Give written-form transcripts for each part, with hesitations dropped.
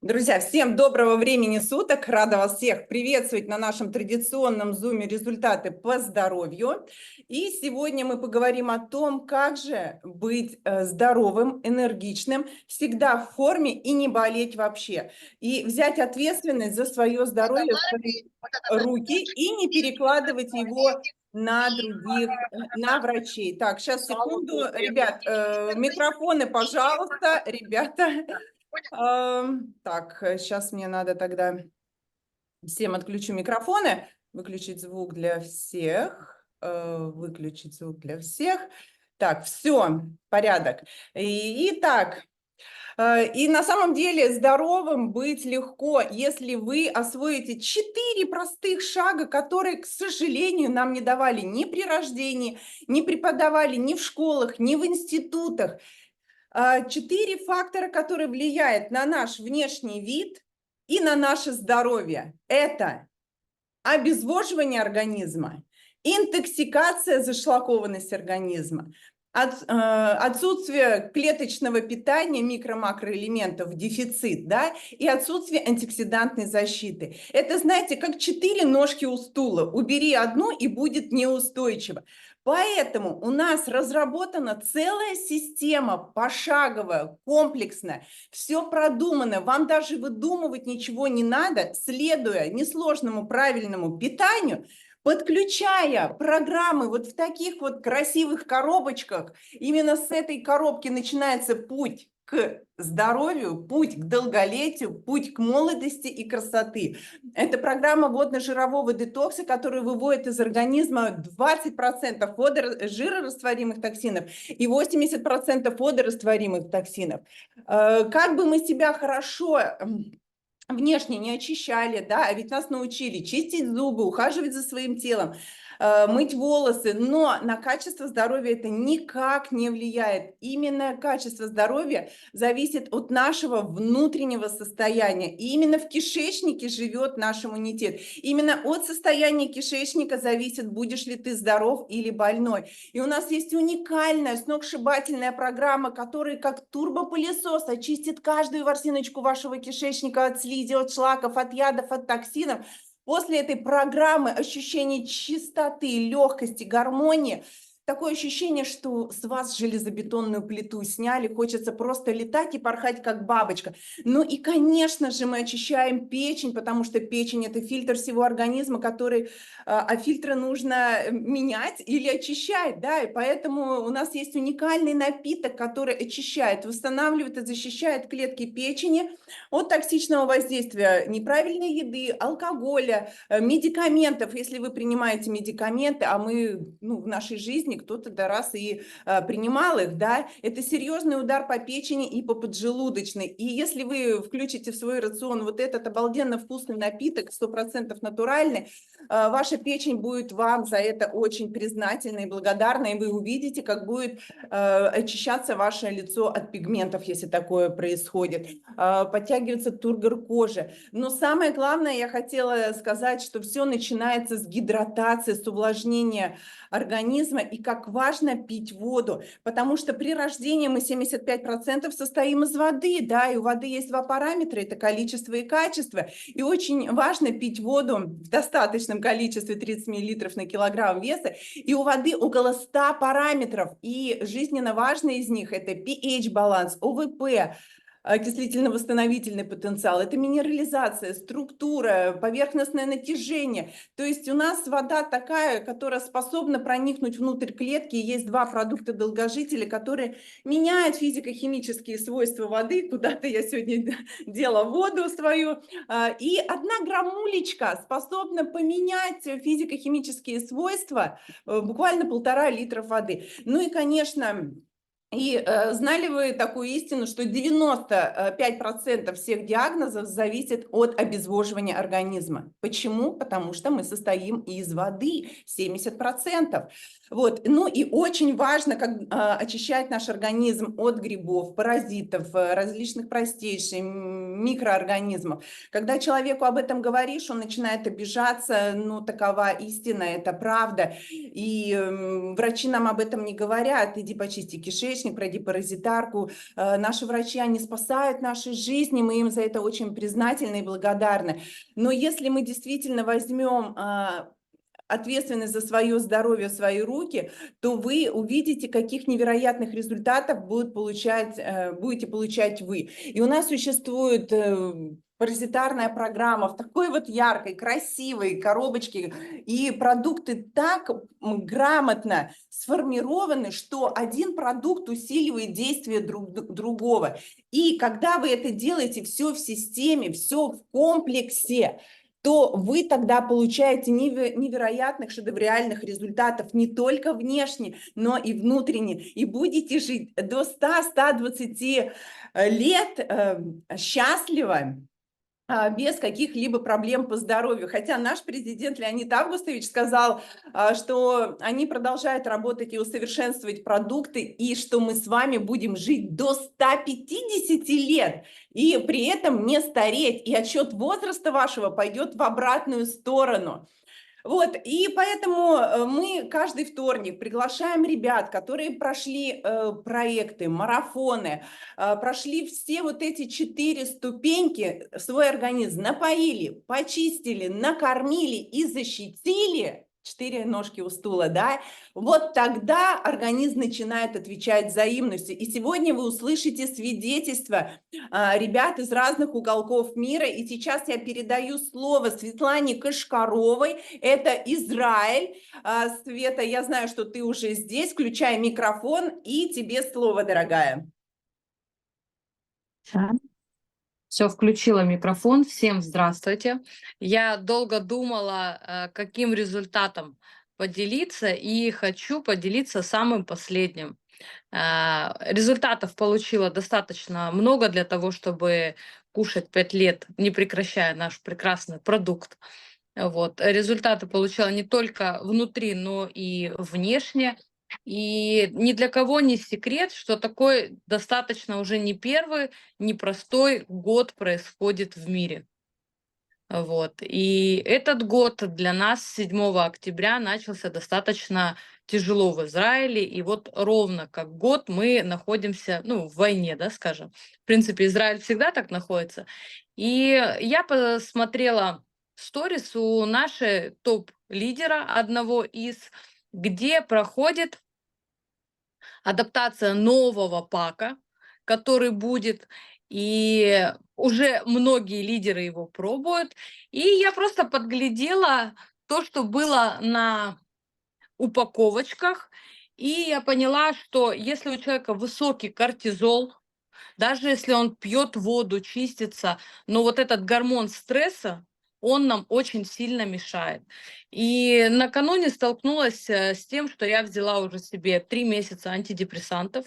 Друзья, всем доброго времени суток. Рада вас всех приветствовать на нашем традиционном зуме «Результаты по здоровью». И сегодня мы поговорим о том, как же быть здоровым, энергичным, всегда в форме и не болеть вообще. И взять ответственность за свое здоровье в свои руки и не перекладывать его на других, на врачей. Так, сейчас, секунду. Ребят, микрофоны, пожалуйста, ребята. Так, сейчас мне надо тогда всем отключу микрофоны, выключить звук для всех, выключить звук для всех. Так, все, порядок. Итак, и на самом деле здоровым быть легко, если вы освоите 4 простых шага, которые, к сожалению, нам не давали ни при рождении, не преподавали ни в школах, ни в институтах. 4 фактора, которые влияют на наш внешний вид и на наше здоровье. Это обезвоживание организма, интоксикация, зашлакованность организма, отсутствие клеточного питания, микро-макроэлементов, дефицит, да, и отсутствие антиоксидантной защиты. Это, знаете, как 4 ножки у стула. Убери одну, и будет неустойчиво. Поэтому у нас разработана целая система, пошаговая, комплексная, все продумано. Вам даже выдумывать ничего не надо, следуя несложному правильному питанию, подключая программы вот в таких вот красивых коробочках. Именно с этой коробки начинается путь к здоровью, путь к долголетию, путь к молодости и красоты. Это программа водно-жирового детокса, которая выводит из организма 20% жирорастворимых токсинов и 80% водорастворимых токсинов. Как бы мы себя хорошо внешне не очищали, да, а ведь нас научили чистить зубы, ухаживать за своим телом, мыть волосы, но на качество здоровья это никак не влияет. Именно качество здоровья зависит от нашего внутреннего состояния. И именно в кишечнике живет наш иммунитет. Именно от состояния кишечника зависит, будешь ли ты здоров или больной. И у нас есть уникальная, сногсшибательная программа, которая как турбопылесос очистит каждую ворсиночку вашего кишечника от слизи, от шлаков, от ядов, от токсинов. После этой программы ощущение чистоты, легкости, гармонии, такое ощущение, что с вас железобетонную плиту сняли, хочется просто летать и порхать, как бабочка. Ну и, конечно же, мы очищаем печень, потому что печень – это фильтр всего организма, а фильтры нужно менять или очищать, да, и поэтому у нас есть уникальный напиток, который очищает, восстанавливает и защищает клетки печени от токсичного воздействия неправильной еды, алкоголя, медикаментов. Если вы принимаете медикаменты, а мы, в нашей жизни кто-то раз и принимал их, да, это серьезный удар по печени и по поджелудочной. И если вы включите в свой рацион вот этот обалденно вкусный напиток, 100% натуральный, ваша печень будет вам за это очень признательна и благодарна, и вы увидите, как будет очищаться ваше лицо от пигментов, если такое происходит, подтягивается тургор кожи. Но самое главное, я хотела сказать, что все начинается с гидратации, с увлажнения организма, и как важно пить воду, потому что при рождении мы 75% состоим из воды, да, и у воды есть 2 параметра, это количество и качество, и очень важно пить воду в достаточном количестве, 30 мл на килограмм веса, и у воды около 100 параметров, и жизненно важные из них это pH-баланс, ОВП, окислительно-восстановительный потенциал, это минерализация, структура, поверхностное натяжение. То есть у нас вода такая, которая способна проникнуть внутрь клетки. И есть 2 продукта долгожителя, которые меняют физико-химические свойства воды. Куда-то я сегодня дела воду свою. И 1 граммулечка способна поменять физико-химические свойства буквально 1,5 литра воды. Ну и, конечно, знали вы такую истину, что 95% всех диагнозов зависит от обезвоживания организма? Почему? Потому что мы состоим из воды, 70%. Вот. Ну и очень важно очищать наш организм от грибов, паразитов, различных простейших микроорганизмов. Когда человеку об этом говоришь, он начинает обижаться, ну такова истина, это правда. И врачи нам об этом не говорят. Иди почисти кишечник, пройди паразитарку. Наши врачи, они спасают наши жизни, мы им за это очень признательны и благодарны. Но если мы действительно возьмем ответственность за свое здоровье в свои руки, то вы увидите, каких невероятных результатов будете получать вы. И у нас существует паразитарная программа в такой вот яркой, красивой коробочке, и продукты так грамотно сформированы, что один продукт усиливает действие другого. И когда вы это делаете все в системе, все в комплексе, то вы тогда получаете невероятных шедевриальных результатов не только внешне, но и внутренне. И будете жить до 100-120 лет счастливо, без каких-либо проблем по здоровью. Хотя наш президент Леонид Августович сказал, что они продолжают работать и усовершенствовать продукты, и что мы с вами будем жить до 150 лет, и при этом не стареть, и отсчет возраста вашего пойдет в обратную сторону. Вот, и поэтому мы каждый вторник приглашаем ребят, которые прошли проекты, марафоны, прошли все вот эти 4 ступеньки, свой организм напоили, почистили, накормили и защитили, 4 ножки у стула, да, вот тогда организм начинает отвечать взаимностью. И сегодня вы услышите свидетельства ребят из разных уголков мира. И сейчас я передаю слово Светлане Кашкаровой. Это Израиль. Света, я знаю, что ты уже здесь. Включай микрофон, и тебе слово, дорогая. Все, включила микрофон. Всем здравствуйте. Я долго думала, каким результатом поделиться, и хочу поделиться самым последним. Результатов получила достаточно много для того, чтобы кушать 5 лет, не прекращая наш прекрасный продукт. Вот. Результаты получала не только внутри, но и внешне. И ни для кого не секрет, что такой достаточно уже не первый, непростой год происходит в мире. Вот. И этот год для нас 7 октября начался достаточно тяжело в Израиле. И вот ровно как год мы находимся, ну, в войне, да, скажем. В принципе, Израиль всегда так находится. И я посмотрела сторис у нашей топ-лидера одного из, где проходит адаптация нового пака, который будет, и уже многие лидеры его пробуют. И я просто подглядела то, что было на упаковочках, и я поняла, что если у человека высокий кортизол, даже если он пьет воду, чистится, но вот этот гормон стресса, он нам очень сильно мешает. И накануне столкнулась с тем, что я взяла уже себе 3 месяца антидепрессантов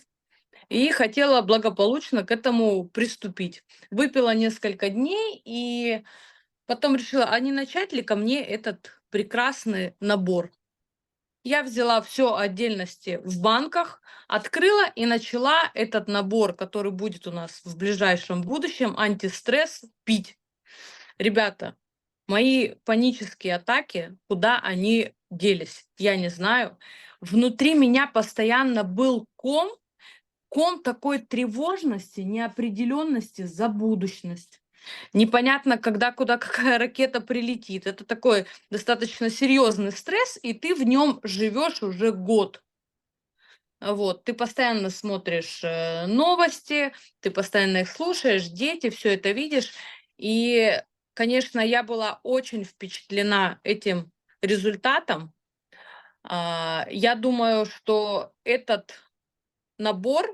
и хотела благополучно к этому приступить. Выпила несколько дней и потом решила, а не начать ли ко мне этот прекрасный набор. Я взяла все отдельности в банках, открыла и начала этот набор, который будет у нас в ближайшем будущем, антистресс, пить. Ребята, мои панические атаки, куда они делись, я не знаю. Внутри меня постоянно был ком такой тревожности, неопределенности за будущность. Непонятно, когда, куда, какая ракета прилетит. Это такой достаточно серьезный стресс, и ты в нем живешь уже год. Вот, ты постоянно смотришь новости, ты постоянно их слушаешь, дети, все это видишь. И, конечно, я была очень впечатлена этим результатом. Я думаю, что этот набор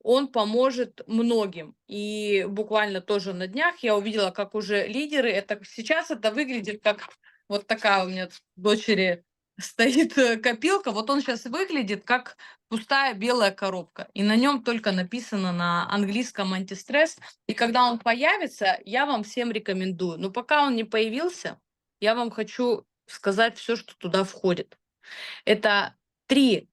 он поможет многим. И буквально тоже на днях я увидела, как уже лидеры, это сейчас это выглядит как вот такая у меня дочери стоит копилка, вот он сейчас выглядит как пустая белая коробка, и на нем только написано на английском антистресс. И когда он появится, я вам всем рекомендую. Но пока он не появился, я вам хочу сказать все, что туда входит. Это 3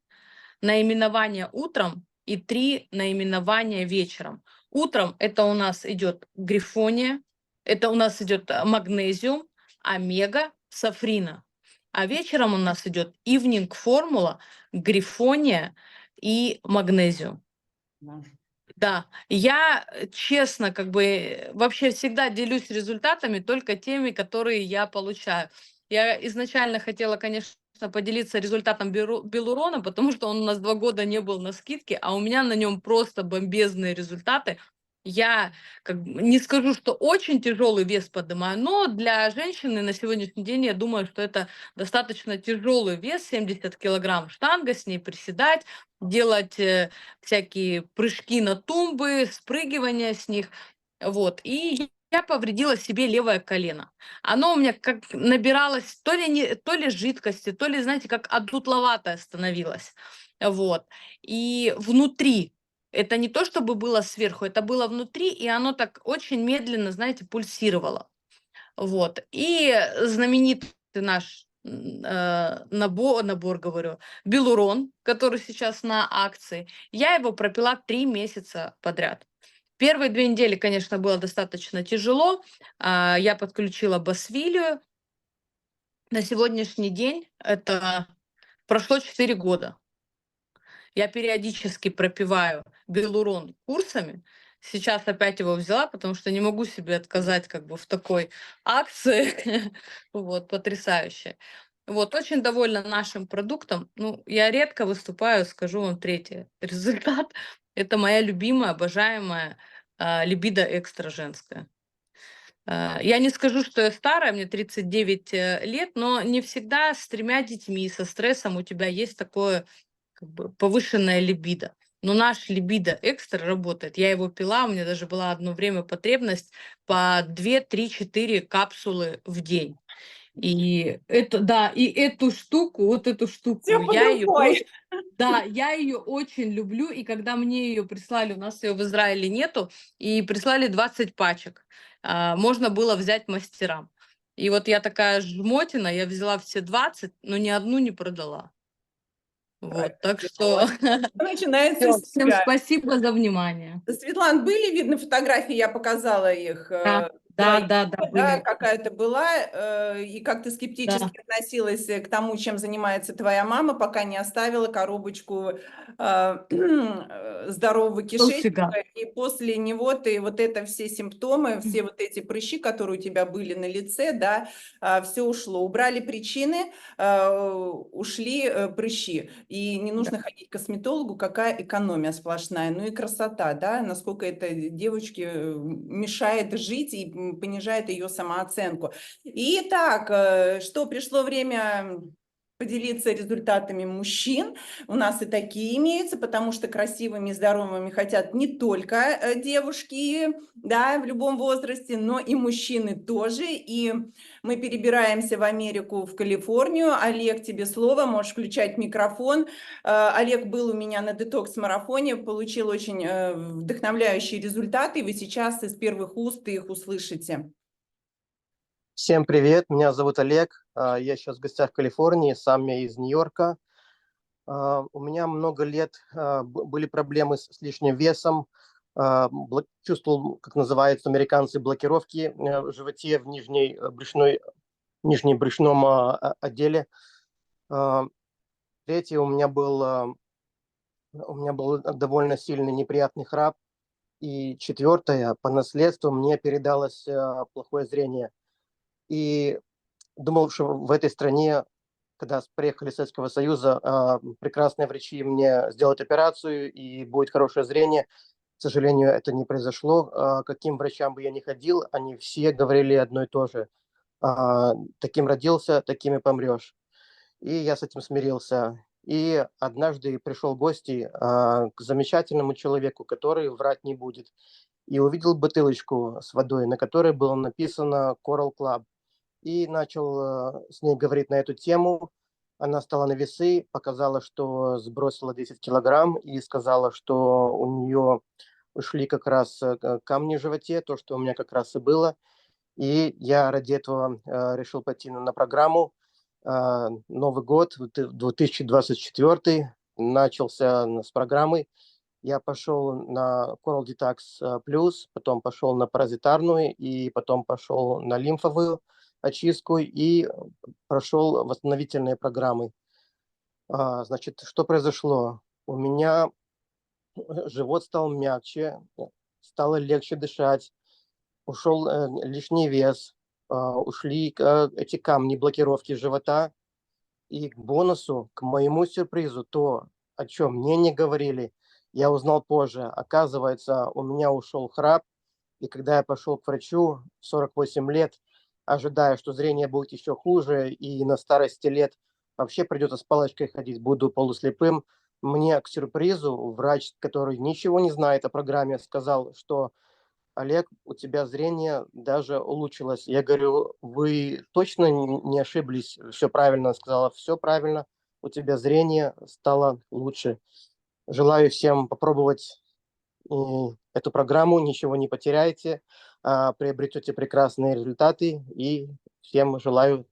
наименования утром и 3 наименования вечером. Утром это у нас идет грифония, это у нас идет магнезиум, омега, сафрина. А вечером у нас идет evening формула, грифония и магнезиум. Да. Да, я честно, как бы вообще всегда делюсь результатами только теми, которые я получаю. Я изначально хотела, конечно, поделиться результатом Белурона, потому что он у нас 2 года не был на скидке, а у меня на нем просто бомбезные результаты. Я не скажу, что очень тяжелый вес поднимаю, но для женщины на сегодняшний день я думаю, что это достаточно тяжелый вес, 70 килограмм штанга, с ней приседать, делать всякие прыжки на тумбы, спрыгивания с них. Вот. И я повредила себе левое колено. Оно у меня как набиралось то ли жидкости, то ли, знаете, как одутловатое становилось. Вот. И внутри, это не то, чтобы было сверху, это было внутри, и оно так очень медленно, знаете, пульсировало. Вот. И знаменитый наш набор, говорю, Белурон, который сейчас на акции, я его пропила 3 месяца подряд. Первые 2 недели, конечно, было достаточно тяжело. Я подключила Басвилию. На сегодняшний день это прошло 4 года. Я периодически пропиваю Белурон курсами. Сейчас опять его взяла, потому что не могу себе отказать как бы в такой акции. Вот, потрясающе. Вот, очень довольна нашим продуктом. Ну, я редко выступаю, скажу вам третий результат. Это моя любимая, обожаемая либидо экстра женская. Я не скажу, что я старая, мне 39 лет, но не всегда с 3 детьми, со стрессом у тебя есть такое как бы повышенная либидо. Но наш либидо экстра работает. Я его пила, у меня даже была одно время потребность по 2, 3, 4 капсулы в день. И это, да, и эту штуку, вот эту штуку, Все под я ее рукой. просто, да, я ее очень люблю, и когда мне ее прислали, у нас ее в Израиле нету, и прислали 20 пачек, можно было взять мастерам. И вот я такая жмотина, я взяла все 20, но ни одну не продала. Вот, так что Начинается всё, с всем себя. спасибо за внимание. Светлана, были видны фотографии, я показала их, Да, твои, да, да, были, какая ты была, и как ты да. скептически относилась к тому, чем занимается твоя мама, пока не оставила коробочку здорового Полфига. кишечника, и после него ты вот это все симптомы, все вот эти прыщи, которые у тебя были на лице, да, все ушло. Убрали причины, ушли прыщи, и не Да. нужно ходить к косметологу, какая экономия сплошная, ну и красота, да, насколько это девочке мешает жить и понижает ее самооценку. Итак, что пришло время поделиться результатами мужчин. У нас и такие имеются, потому что красивыми и здоровыми хотят не только девушки, да, в любом возрасте, но и мужчины тоже. И мы перебираемся в Америку, в Калифорнию. Олег, тебе слово, можешь включать микрофон. Олег был у меня на детокс-марафоне, получил очень вдохновляющие результаты, и вы сейчас из первых уст их услышите. Всем привет, меня зовут Олег, я сейчас в гостях в Калифорнии, сам я из Нью-Йорка. У меня много лет были проблемы с лишним весом, чувствовал, как называются американцы, блокировки в животе, в нижнем брюшном отделе. Третье, у меня был довольно сильный неприятный храп. И четвертое, по наследству мне передалось плохое зрение. И думал, что в этой стране, когда приехали из Советского Союза, прекрасные врачи мне сделают операцию и будет хорошее зрение. К сожалению, это не произошло. Каким врачам бы я ни ходил, они все говорили одно и то же. Таким родился, таким и помрешь. И я с этим смирился. И однажды пришел в гости к замечательному человеку, который врать не будет. И увидел бутылочку с водой, на которой было написано Coral Club. И начал с ней говорить на эту тему. Она стала на весы, показала, что сбросила 10 килограмм и сказала, что у нее ушли как раз камни в животе, то, что у меня как раз и было. И я ради этого решил пойти на программу. Новый год, 2024, начался с программы. Я пошел на Coral Detox Plus, потом пошел на паразитарную, и потом пошел на лимфовую очистку и прошел восстановительные программы. Значит, что произошло? У меня живот стал мягче, стало легче дышать, ушел лишний вес, ушли эти камни, блокировки живота. И к бонусу, к моему сюрпризу, то, о чем мне не говорили, я узнал позже. Оказывается, у меня ушел храп, и когда я пошел к врачу в 48 лет, ожидая, что зрение будет еще хуже, и на старости лет вообще придется с палочкой ходить, буду полуслепым, мне к сюрпризу врач, который ничего не знает о программе, сказал, что Олег, у тебя зрение даже улучшилось. Я говорю, вы точно не ошиблись? Все правильно. Она сказала, все правильно. У тебя зрение стало лучше. Желаю всем попробовать эту программу. Ничего не потеряете. Приобретете прекрасные результаты. И всем желаю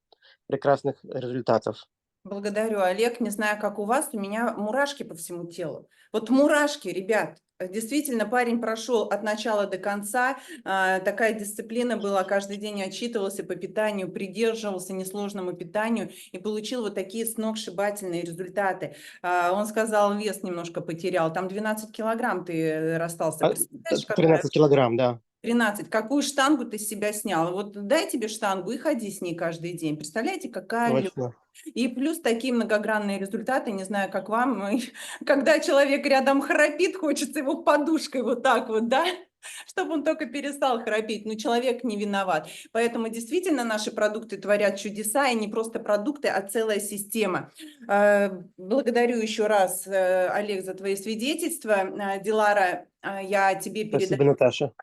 прекрасных результатов. Благодарю, Олег. Не знаю, как у вас, у меня мурашки по всему телу. Вот мурашки, ребят. Действительно, парень прошел от начала до конца. Такая дисциплина была, каждый день отчитывался по питанию, придерживался несложному питанию и получил вот такие сногсшибательные результаты. Он сказал, вес немножко потерял. Там 12 килограмм ты расстался. Представляешь, какая 13 килограмм, да. 13. Какую штангу ты с себя снял? Вот дай тебе штангу и ходи с ней каждый день. Представляете, какая легкость. Точно. И плюс такие многогранные результаты, не знаю, как вам, когда человек рядом храпит, хочется его подушкой вот так вот, да, чтобы он только перестал храпеть, но человек не виноват. Поэтому действительно наши продукты творят чудеса, и не просто продукты, а целая система. Благодарю еще раз, Олег, за твои свидетельства. Дилара, я тебе передаю, Спасибо, Наташа.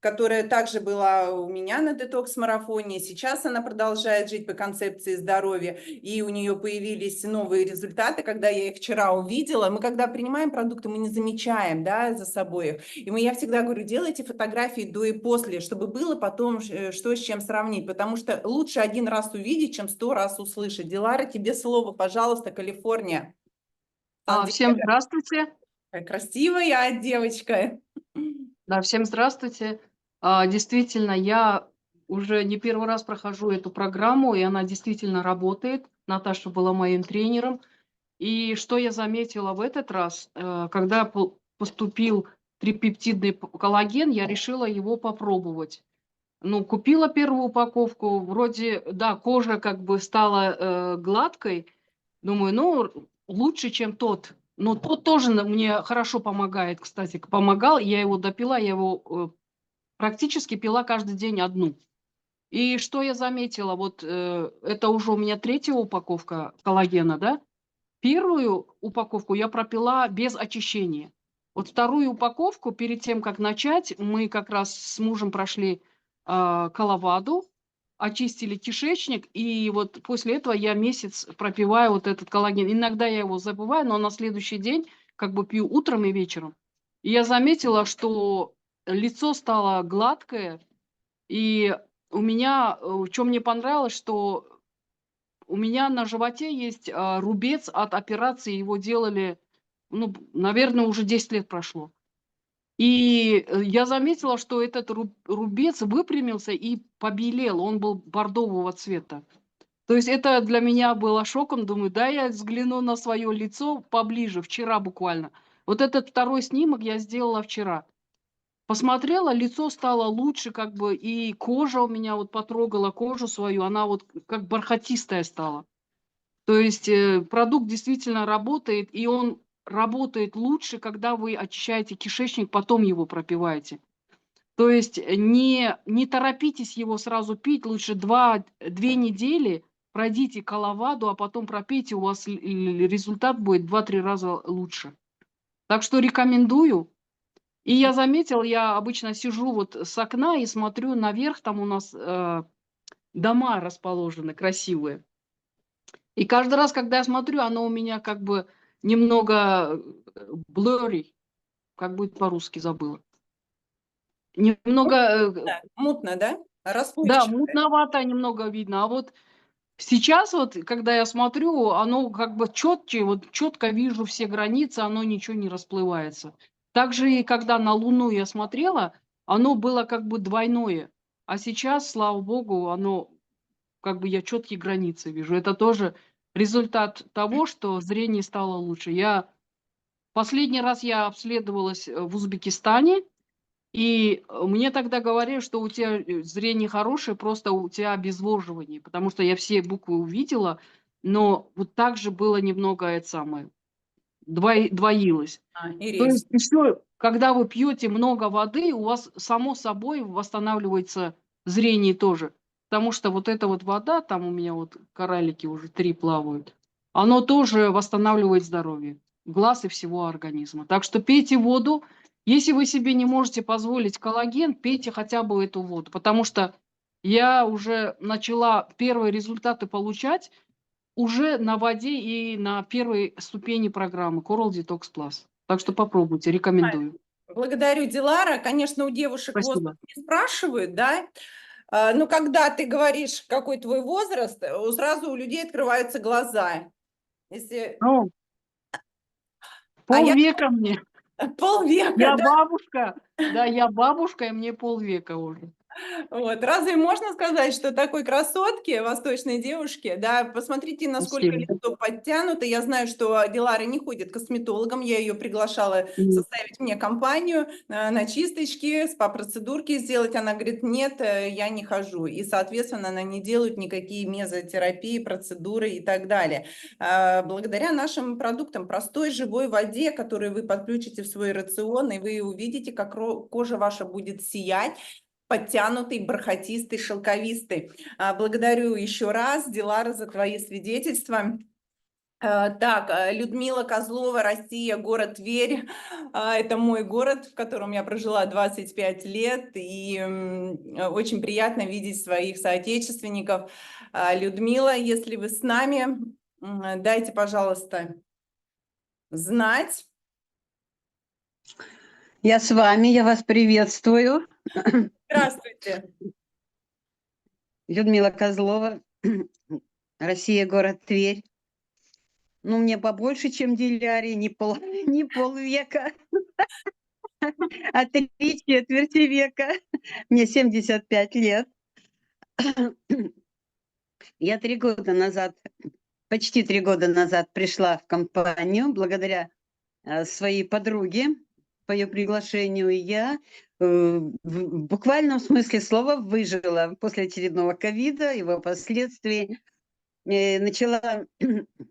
которая также была у меня на детокс-марафоне. Сейчас она продолжает жить по концепции здоровья, и у нее появились новые результаты, когда я их вчера увидела. Мы, когда принимаем продукты, мы не замечаем, да, за собой их. И я всегда говорю, делайте фотографии до и после, чтобы было потом что с чем сравнить, потому что лучше один раз увидеть, чем 100 раз услышать. Дилара, тебе слово, пожалуйста, Калифорния. Всем здравствуйте. Красивая девочка. Да, всем здравствуйте. Действительно, я уже не первый раз прохожу эту программу, и она действительно работает. Наташа была моим тренером. И что я заметила в этот раз, когда поступил трипептидный коллаген, я решила его попробовать. Ну, купила первую упаковку, вроде, да, кожа как бы стала гладкой. Думаю, ну, лучше, чем тот. Но тот тоже мне хорошо помогает, кстати. Помогал, я его допила, я его практически пила каждый день одну. И что я заметила, вот это уже у меня третья упаковка коллагена, да? Первую упаковку я пропила без очищения. Вот вторую упаковку, перед тем, как начать, мы как раз с мужем прошли коловаду, очистили кишечник, и вот после этого я месяц пропиваю вот этот коллаген. Иногда я его забываю, но на следующий день как бы пью утром и вечером. И я заметила, что лицо стало гладкое, и у меня, что мне понравилось, что у меня на животе есть рубец от операции, его делали, ну, наверное, уже 10 лет прошло. И я заметила, что этот рубец выпрямился и побелел, он был бордового цвета. То есть это для меня было шоком, думаю, да, я взгляну на свое лицо поближе, вчера буквально. Вот этот второй снимок я сделала вчера. Посмотрела, лицо стало лучше, как бы, и кожа у меня вот потрогала кожу свою, она вот как бархатистая стала. То есть продукт действительно работает, и он работает лучше, когда вы очищаете кишечник, потом его пропиваете. То есть не торопитесь его сразу пить, лучше 2 недели пройдите коловаду, а потом пропейте, у вас результат будет 2-3 раза лучше. Так что рекомендую. И я заметила, я обычно сижу вот с окна и смотрю наверх, там у нас дома расположены красивые. И каждый раз, когда я смотрю, оно у меня как бы немного blurry, как будет по-русски, забыла. Немного, Мутно, да? да, Расплывчато. мутновато немного видно. А вот Сейчас вот, когда я смотрю, оно как бы четче, вот четко вижу все границы, оно ничего не расплывается. Также и когда на Луну я смотрела, оно было как бы двойное. А сейчас, слава богу, оно как бы я четкие границы вижу. Это тоже результат того, что зрение стало лучше. Последний раз я обследовалась в Узбекистане, и мне тогда говорили, что у тебя зрение хорошее, просто у тебя обезвоживание, потому что я все буквы увидела, но вот так же было немного это самое, двоилось. То есть Интересно. еще, когда вы пьете много воды, у вас само собой восстанавливается зрение тоже. Потому что вот эта вот вода, там у меня вот кораллики уже 3 плавают, оно тоже восстанавливает здоровье глаз и всего организма. Так что пейте воду. Если вы себе не можете позволить коллаген, пейте хотя бы эту воду. Потому что я уже начала первые результаты получать уже на воде и на первой ступени программы Coral Detox Plus. Так что попробуйте, рекомендую. Благодарю, Дилара. Конечно, у девушек возраст Спасибо. не спрашивают, да? Но когда ты говоришь, какой твой возраст, сразу у людей открываются глаза. Если... Ну, А я полвека мне. полвека, Я да? бабушка. Да, я бабушка, и мне полвека уже. Вот. Разве можно сказать, что такой красотке, восточной девушке, да, посмотрите, насколько Спасибо. лицо подтянуто. Я знаю, что Дилара не ходит к косметологам, я ее приглашала М. составить мне компанию на чисточки, спа-процедурки сделать. Она говорит, нет, я не хожу. И, соответственно, она не делает никакие мезотерапии, процедуры и так далее. Благодаря нашим продуктам, простой живой воде, которую вы подключите в свой рацион, и вы увидите, как кожа ваша будет сиять, подтянутый, бархатистый, шелковистый. Благодарю еще раз, Дилара, за твои свидетельства. Так, Людмила Козлова, Россия, город Тверь. Это мой город, в котором я прожила 25 лет, и очень приятно видеть своих соотечественников. Людмила, если вы с нами, дайте, пожалуйста, знать. Я с вами, я вас приветствую. Здравствуйте. Людмила Козлова, Россия, город Тверь. Ну, мне побольше, чем Диляре, не полвека, а 3/4 века. Мне 75 лет. Я 3 года назад, почти 3 года назад пришла в компанию благодаря своей подруге по ее приглашению. И я в буквальном смысле слова выжила после очередного ковида, его последствий. Начала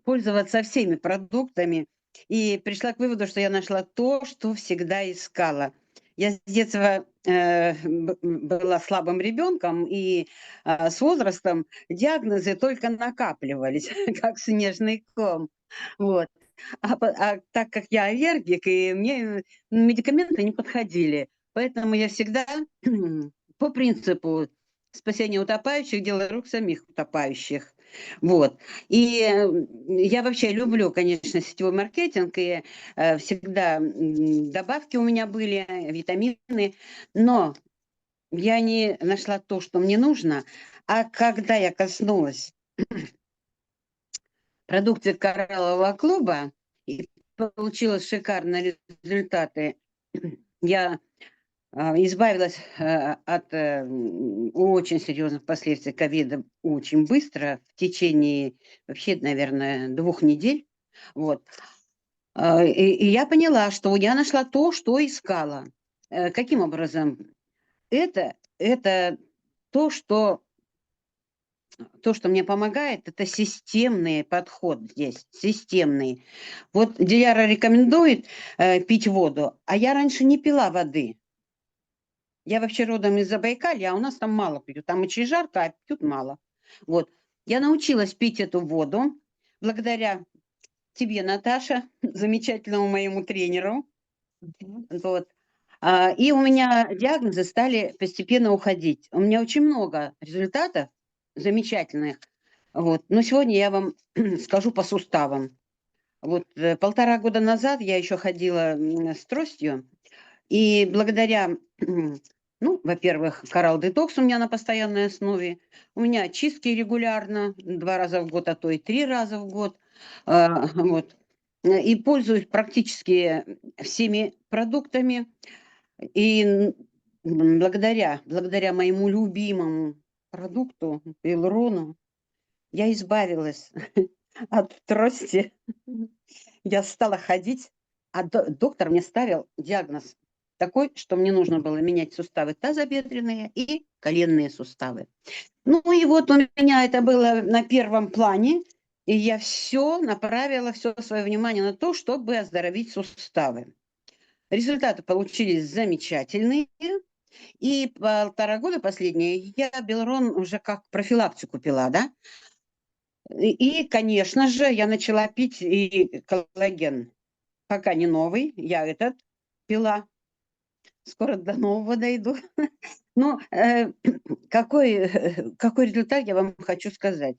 пользоваться всеми продуктами и пришла к выводу, что я нашла то, что всегда искала. Я с детства была слабым ребенком, и с возрастом диагнозы только накапливались, как снежный ком. Вот. А так как я аллергик, и мне медикаменты не подходили, поэтому я всегда по принципу спасения утопающих делаю рук самих утопающих. Вот. И я вообще люблю, конечно, сетевой маркетинг, и всегда добавки у меня были, витамины, но я не нашла то, что мне нужно. А когда я коснулась продукции кораллового клуба и получила шикарные результаты, я избавилась от очень серьезных последствий ковида очень быстро, в течение вообще, наверное, 2 недель. Вот. И я поняла, что я нашла то, что искала. Каким образом? Это то, что мне помогает, это системный подход здесь, системный. Вот Диляра рекомендует пить воду, а я раньше не пила воды. Я вообще родом из Забайкалья, а у нас там мало пьют. Там очень жарко, а пьют мало. Вот. Я научилась пить эту воду благодаря тебе, Наташа, замечательному моему тренеру. Вот. И у меня диагнозы стали постепенно уходить. У меня очень много результатов замечательных. Вот. Но сегодня я вам скажу по суставам. Вот 1,5 года назад я еще ходила с тростью, и благодаря Ну, во-первых, Coral Detox у меня на постоянной основе. У меня чистки регулярно, 2 раза в год, а то и 3 раза в год. Вот. И пользуюсь практически всеми продуктами. И благодаря моему любимому продукту, Пилрону, я избавилась от трости. Я стала ходить, а доктор мне ставил диагноз такой, что мне нужно было менять суставы тазобедренные и коленные суставы. Ну и вот у меня это было на первом плане, и я направила все свое внимание на то, чтобы оздоровить суставы. Результаты получились замечательные, и 1,5 года последние я Белрон уже как профилактику пила, да. И, конечно же, я начала пить и коллаген. Пока не новый, я этот пила. Скоро до нового дойду. Ну, какой результат я вам хочу сказать.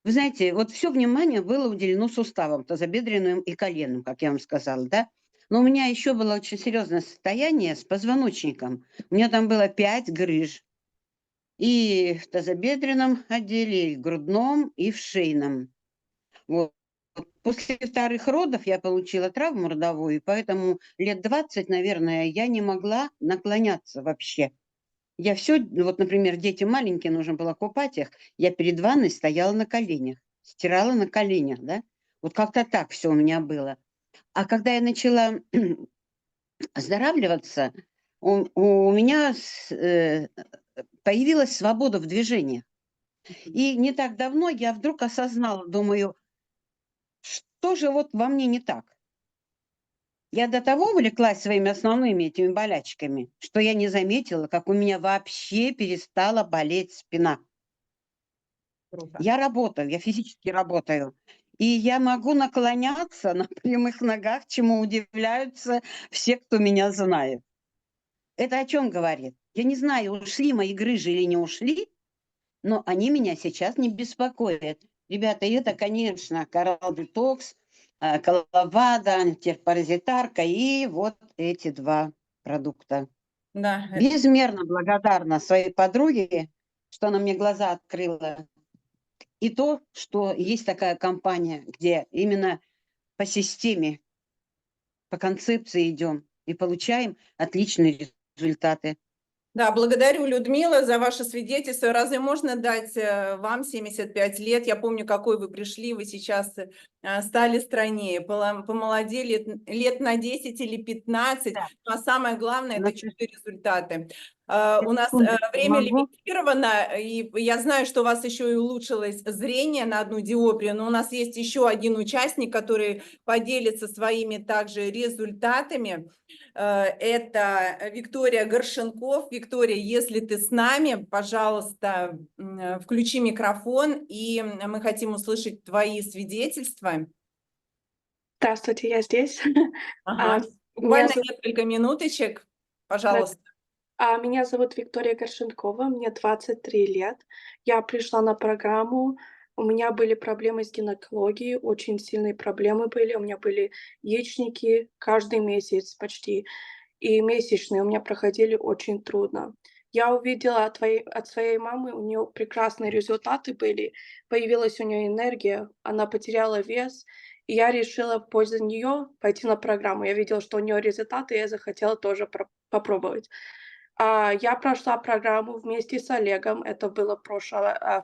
Вы знаете, вот все внимание было уделено суставам, тазобедренным и коленным, как я вам сказала, да. Но у меня еще было очень серьезное состояние с позвоночником. У меня там было 5 грыж. И в тазобедренном отделе, и в грудном, и в шейном. Вот. После 2-х родов я получила травму родовую, и поэтому лет 20, наверное, я не могла наклоняться вообще. Я все, вот, например, дети маленькие, нужно было купать их, я перед ванной стояла на коленях, стирала на коленях, да. Вот как-то так все у меня было. А когда я начала оздоравливаться, у меня появилась свобода в движениях. И не так давно я вдруг осознала, думаю, что же вот во мне не так? Я до того увлеклась своими основными этими болячками, что я не заметила, как у меня вообще перестала болеть спина. Круто. Я работаю, я физически работаю. И я могу наклоняться на прямых ногах, чему удивляются все, кто меня знает. Это о чем говорит? Я не знаю, ушли мои грыжи или не ушли, но они меня сейчас не беспокоят. Ребята, это, конечно, Coral Detox, Коловада, антипаразитарка и вот эти 2 продукта. Да, Безмерно благодарна своей подруге, что она мне глаза открыла. И то, что есть такая компания, где именно по системе, по концепции идем и получаем отличные результаты. да, благодарю, Людмила, за ваше свидетельство. Разве можно дать вам 75 лет? Я помню, какой вы пришли, вы сейчас стали стройнее, помолодели лет на 10 или 15, Да. а самое главное – это Значит, чудо результаты. У нас секундочку, время могу? лимитировано, и я знаю, что у вас еще и улучшилось зрение на 1 диоптрию, но у нас есть еще один участник, который поделится своими также результатами. Это Виктория Горшенков. Виктория, если ты с нами, пожалуйста, включи микрофон, и мы хотим услышать твои свидетельства. Здравствуйте, я здесь. Ага. Меня Буквально зовут, несколько минуточек, пожалуйста. меня зовут Виктория Горшенкова, мне 23 лет. Я пришла на программу, у меня были проблемы с гинекологией, очень сильные проблемы были. У меня были яичники каждый месяц почти, и месячные у меня проходили очень трудно. Я увидела от своей мамы, у нее прекрасные результаты были, появилась у нее энергия, она потеряла вес, и я решила в пользу нее пойти на программу. Я видела, что у нее результаты, и я захотела тоже попробовать. Я прошла программу вместе с Олегом, это было в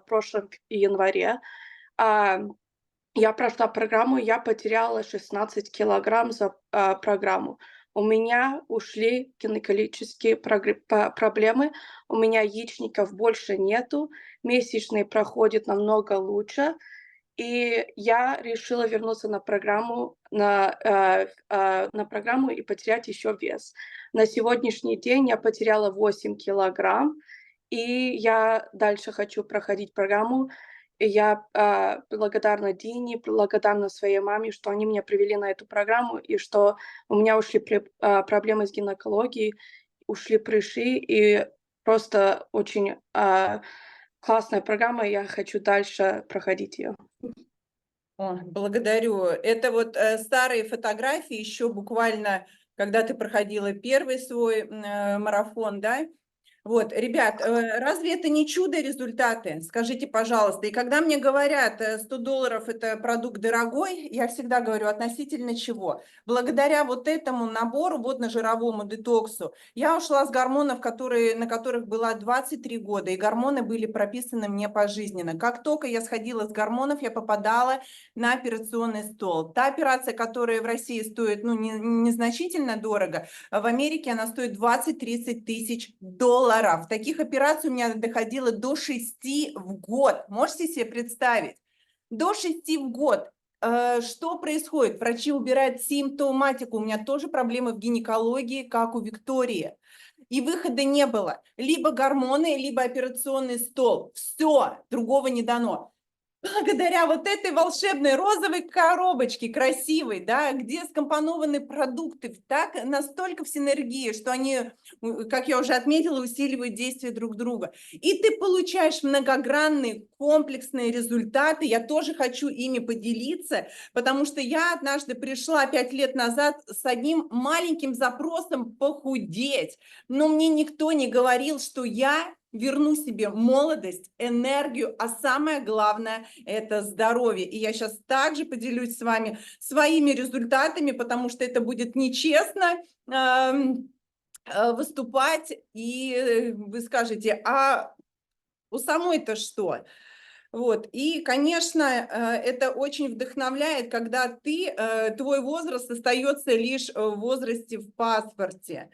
прошлом январе. А, я прошла программу, я потеряла 16 килограмм за программу. У меня ушли гинекологические проблемы, у меня яичников больше нету, месячные проходят намного лучше, и я решила вернуться на программу и потерять еще вес. На сегодняшний день я потеряла 8 килограмм, и я дальше хочу проходить программу. И я, благодарна Дине, благодарна своей маме, что они меня привели на эту программу, и что у меня ушли проблемы с гинекологией, ушли прыщи, и просто очень, классная программа, и я хочу дальше проходить ее. О, благодарю. Это вот старые фотографии, еще буквально, когда ты проходила первый свой марафон, да? Вот, ребят, разве это не чудо результаты? Скажите, пожалуйста. И когда мне говорят, $100 это продукт дорогой, я всегда говорю, относительно чего? Благодаря вот этому набору водно-жировому детоксу я ушла с гормонов, на которых была 23 года, и гормоны были прописаны мне пожизненно. Как только я сходила с гормонов, я попадала на операционный стол. Та операция, которая в России стоит, ну, незначительно дорого, в Америке она стоит 20-30 тысяч долларов. Таких операций у меня доходило до 6 в год. Можете себе представить? До 6 в год. Что происходит? Врачи убирают симптоматику. У меня тоже проблемы в гинекологии, как у Виктории. И выхода не было. Либо гормоны, либо операционный стол. Все, другого не дано. Благодаря вот этой волшебной розовой коробочке, красивой, да, где скомпонованы продукты так, настолько в синергии, что они, как я уже отметила, усиливают действие друг друга. И ты получаешь многогранные, комплексные результаты. Я тоже хочу ими поделиться, потому что я однажды пришла 5 лет назад с одним маленьким запросом похудеть, но мне никто не говорил, что я верну себе молодость, энергию, а самое главное – это здоровье. И я сейчас также поделюсь с вами своими результатами, потому что это будет нечестно выступать, и вы скажете, а у самой-то что? Вот. И, конечно, это очень вдохновляет, когда твой возраст остается лишь в возрасте в паспорте.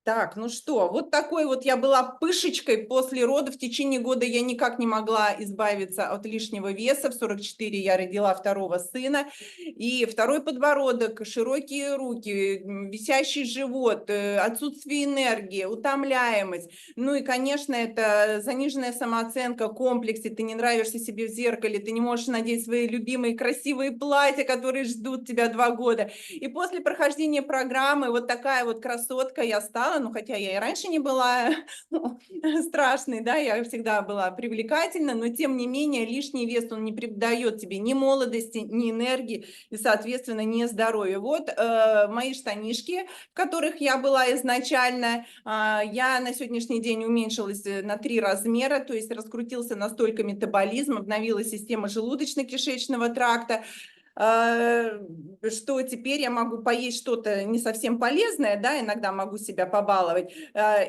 Так, ну что, вот такой вот я была пышечкой после родов. В течение года я никак не могла избавиться от лишнего веса. В 44 я родила второго сына. И второй подбородок, широкие руки, висящий живот, отсутствие энергии, утомляемость. Ну и, конечно, это заниженная самооценка, комплексы. Ты не нравишься себе в зеркале, ты не можешь надеть свои любимые красивые платья, которые ждут тебя 2 года. И после прохождения программы вот такая вот красотка я стала. Ну, хотя я и раньше не была страшной, да, я всегда была привлекательна, но тем не менее лишний вес, он не придает тебе ни молодости, ни энергии и, соответственно, ни здоровья. Вот мои штанишки, в которых я была изначально, я на сегодняшний день уменьшилась на 3 размера, то есть раскрутился настолько метаболизм, обновилась система желудочно-кишечного тракта, что теперь я могу поесть что-то не совсем полезное, да, иногда могу себя побаловать,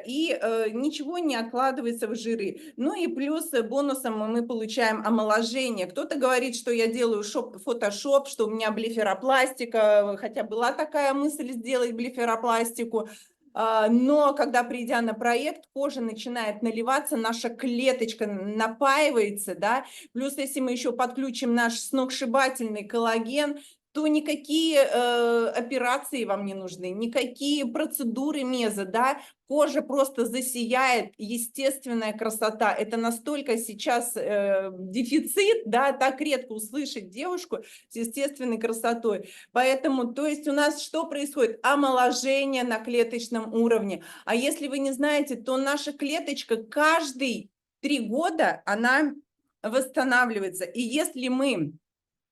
и ничего не откладывается в жиры. Ну и плюс бонусом мы получаем омоложение. Кто-то говорит, что я делаю фотошоп, что у меня блефаропластика, хотя была такая мысль сделать блефаропластику. Но когда, придя на проект, кожа начинает наливаться, наша клеточка напаивается, да, плюс если мы еще подключим наш сногсшибательный коллаген, то никакие операции вам не нужны, никакие процедуры меза, да, кожа просто засияет, естественная красота. Это настолько сейчас дефицит, да, так редко услышать девушку с естественной красотой. Поэтому, то есть у нас что происходит? Омоложение на клеточном уровне. А если вы не знаете, то наша клеточка каждые 3 года, она восстанавливается. И если мы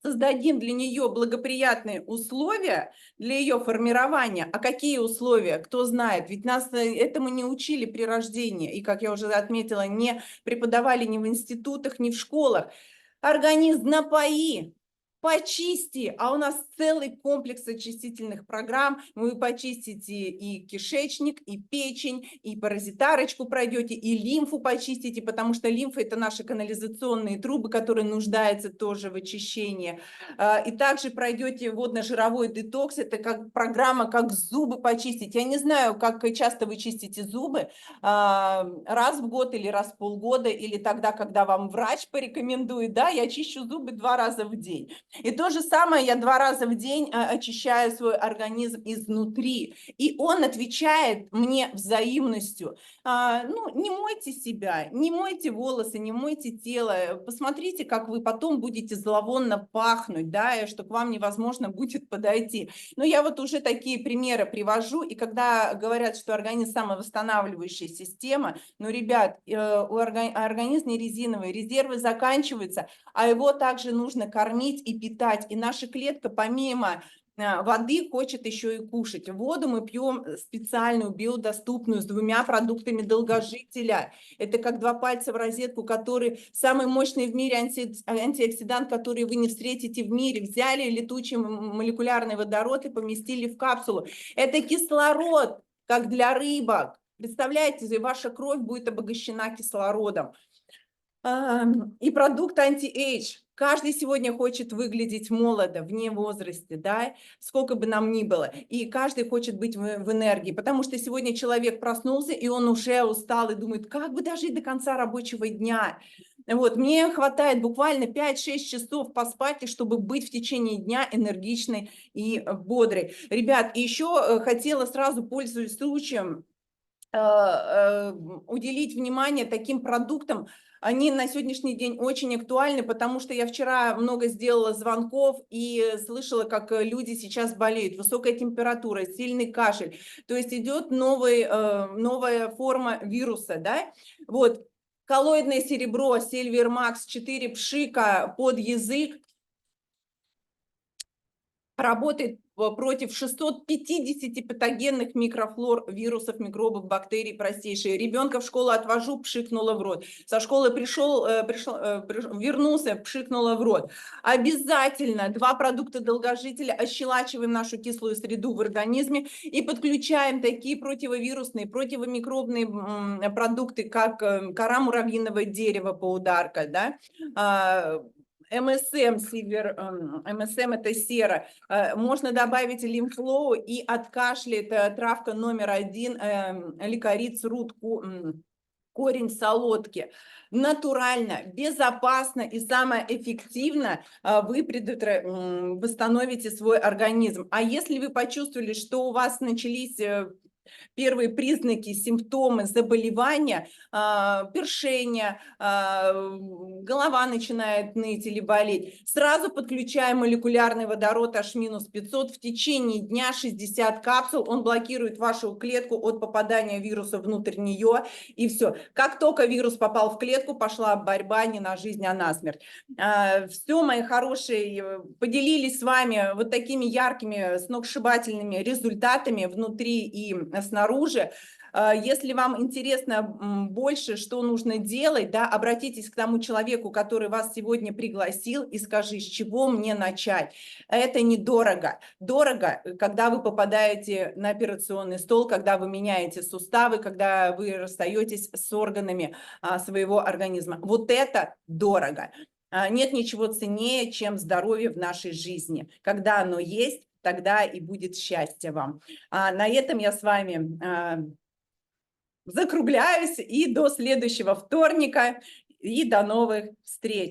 создадим для нее благоприятные условия для ее формирования. А какие условия? Кто знает? Ведь нас этому не учили при рождении. И, как я уже отметила, не преподавали ни в институтах, ни в школах. Организм напои, почисти, а у нас целый комплекс очистительных программ. Вы почистите и кишечник, и печень, и паразитарочку пройдете, и лимфу почистите, потому что лимфа – это наши канализационные трубы, которые нуждаются тоже в очищении. И также пройдете водно-жировой детокс, это как программа, как зубы почистить. Я не знаю, как часто вы чистите зубы, раз в год или раз в полгода, или тогда, когда вам врач порекомендует, да, я чищу зубы 2 раза в день. И то же самое я 2 раза в день очищаю свой организм изнутри. И он отвечает мне взаимностью. Ну, не мойте себя, не мойте волосы, не мойте тело. Посмотрите, как вы потом будете зловонно пахнуть, да, и что к вам невозможно будет подойти. Но я вот уже такие примеры привожу. И когда говорят, что организм самовосстанавливающая система, ну, ребят, организм не резиновый, резервы заканчиваются, а его также нужно кормить и питать. И наша клетка, помимо воды хочет еще и кушать. Воду мы пьем специальную, биодоступную, с 2 продуктами долгожителя. Это как 2 пальца в розетку, который самый мощный в мире антиоксидант, который вы не встретите в мире. Взяли летучий молекулярный водород и поместили в капсулу. Это кислород, как для рыбок. Представляете, ваша кровь будет обогащена кислородом. И продукт анти-эйдж. Каждый сегодня хочет выглядеть молодо, вне возрасте, да, сколько бы нам ни было. И каждый хочет быть в энергии, потому что сегодня человек проснулся, и он уже устал, и думает, как бы дожить до конца рабочего дня. Вот, мне хватает буквально 5-6 часов поспать, чтобы быть в течение дня энергичной и бодрой. Ребят, еще хотела сразу, пользуясь случаем, уделить внимание таким продуктам. Они на сегодняшний день очень актуальны, потому что я вчера много сделала звонков и слышала, как люди сейчас болеют. Высокая температура, сильный кашель. То есть идет новая форма вируса, да? Вот. Коллоидное серебро, Сильвермакс 4 пшика под язык работает против 650 патогенных микрофлор, вирусов, микробов, бактерий простейшие. Ребенка в школу отвожу, пшикнула в рот. Со школы вернулся, пшикнула в рот. Обязательно 2 продукта долгожителя, ощелачиваем нашу кислую среду в организме и подключаем такие противовирусные, противомикробные продукты, как кора муравьиного дерева, паударка, да? МСМ, МСМ это сера. Можно добавить лимфлоу и от кашля, это травка номер 1, ликориц, рут, корень солодки. Натурально, безопасно и самое эффективно вы восстановите свой организм. А если вы почувствовали, что у вас начались первые признаки, симптомы заболевания, першения, голова начинает ныть или болеть, сразу подключаем молекулярный водород H-500 в течение дня 60 капсул, он блокирует вашу клетку от попадания вируса внутрь нее, и все. Как только вирус попал в клетку, пошла борьба не на жизнь, а на смерть. Все, мои хорошие, поделились с вами вот такими яркими, сногсшибательными результатами внутри и снаружи. Если вам интересно больше, что нужно делать, да, обратитесь к тому человеку, который вас сегодня пригласил, и скажи, с чего мне начать. Это недорого. Дорого, когда вы попадаете на операционный стол, когда вы меняете суставы, когда вы расстаетесь с органами своего организма. Вот это дорого. Нет ничего ценнее, чем здоровье в нашей жизни. Когда оно есть, тогда и будет счастье вам. На этом я с вами закругляюсь и до следующего вторника, и до новых встреч.